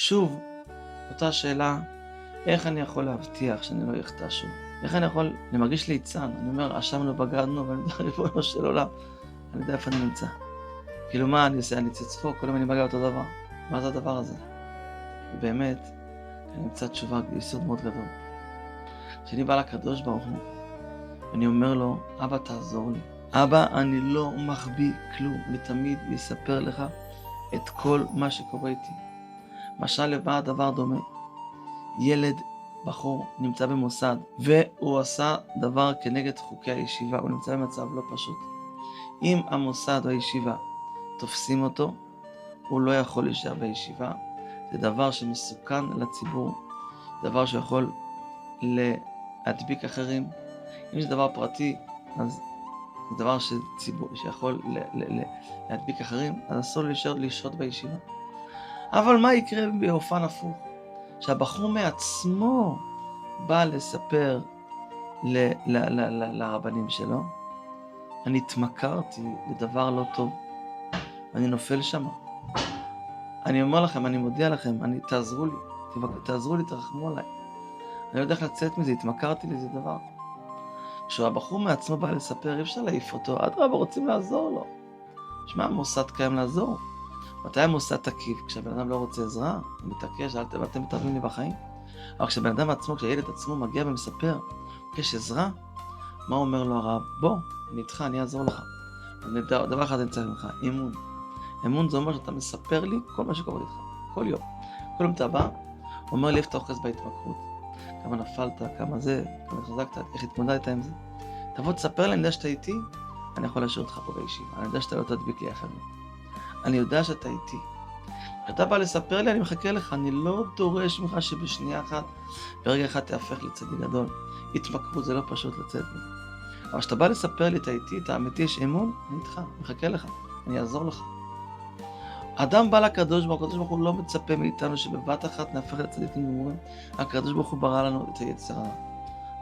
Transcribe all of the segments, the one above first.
שוב, אותה שאלה, איך אני יכול להבטיח שאני לא אחטא שוב? איך אני יכול, אני מרגיש ליצן, אני אומר, אשמנו בגדנו, ואני יודע, ריבונו של עולם, אני יודע איפה אני נמצא. כאילו מה אני עושה? אני צחוק, כל יום אני מגיע אותו דבר. מה זה הדבר הזה? באמת, אני אמצא תשובה, יסוד מאוד גדול. כשאני בא לקדוש ברוך הוא, אני אומר לו, אבא תעזור לי. אבא, אני לא מחביא כלום, אני תמיד אספר לך את כל מה שקורה איתי. משל לבא דבר דומה. ילד, בחור, נמצא במוסד, והוא עשה דבר כנגד חוקי הישיבה, הוא נמצא במצב לא פשוט. אם המוסד או הישיבה תופסים אותו, הוא לא יכול להישאר בישיבה. זה דבר שמסוכן לציבור, דבר שיכול להדביק אחרים. אם זה דבר פרטי, אז זה דבר שיכול להדביק אחרים, אז אסור לשהות בישיבה. אבל מה יקרה באופן הפוך? שהבחור מעצמו בא לספר לרבנים שלו, אני התמכרתי לדבר לא טוב, אני נופל שם. אני אומר לכם, אני מודיע לכם, תעזרו לי, תרחמו עליי. אני לא יודע איך לצאת מזה, התמכרתי לזה דבר. כשהבחור מעצמו בא לספר, אי אפשר להעיף אותו, אדרבה, רוצים לעזור לו. שמע, המוסד קיים לעזור. מתי המוסד תקיף? כשהבן אדם לא רוצה עזרה, הוא מתעקש, אתם מתערבים לי בחיים. אבל כשבן אדם עצמו, כשהילד עצמו מגיע ומספר, מבקש עזרה, מה אומר לו הרב? בוא, אני איתך, אני אעזור לך. דבר אחד אני צריך ממך, אמון. אמון זה אומר שאתה מספר לי כל מה שקורה איתך, כל יום. כל יום אתה בא, אומר לי איך אתה אוחז בהתמכרות, כמה נפלת, כמה זה, כמה חזקת, איך התמודדת עם זה. תבוא תספר לי, אני יודע שאתה איתי, אני יכול להשאיר אותך פה בישיבה, אני יודע שאתה לא תדביק לי אחרים. אני יודע שאתה איתי. כשאתה בא לספר לי, אני מחכה לך, אני לא דורש ממך שבשנייה אחת, ברגע אחד תהפך לצדי גדול. התמכרות זה לא פשוט לצאת מזה. אבל כשאתה בא לספר לי, אתה איתי, אתה אמיתי, יש אמון, אני איתך, מחכה לך, אני אעזור לך. אדם בא לקדוש ברוך הוא, הקדוש ברוך הוא לא מצפה מאיתנו שבבת אחת נהפך לצדיקים גמורים. הקדוש ברוך הוא ברא לנו את היצר הרע.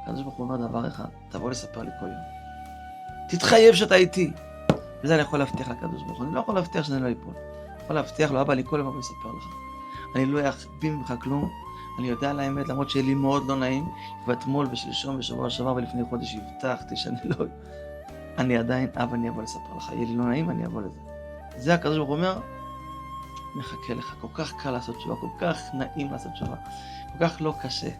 הקדוש ברוך הוא אומר דבר אחד, תבוא לספר לי כל יום. תתחייב שאתה איתי. וזה אני יכול להבטיח לקדוש ברוך הוא. אני לא יכול להבטיח שאני לא אפול. אני יכול להבטיח לו, אבא, אני כל יום אבוא לספר לך. אני לא אחביא ממך כלום. אני יודע על האמת, למרות שיהיה לי מאוד לא נעים. ואתמול ושלשום ושבוע שעבר ולפני חודש הבטחתי שאני לא... אני עדיין, אבא, אני אבוא לספר לך. יהיה לי לא נעים, אני אבוא לזה. זה הקדוש ברוך הוא אומר, מחכה לך. כל כך קל לעשות תשובה, כל כך נעים לעשות תשובה, כל כך לא קשה.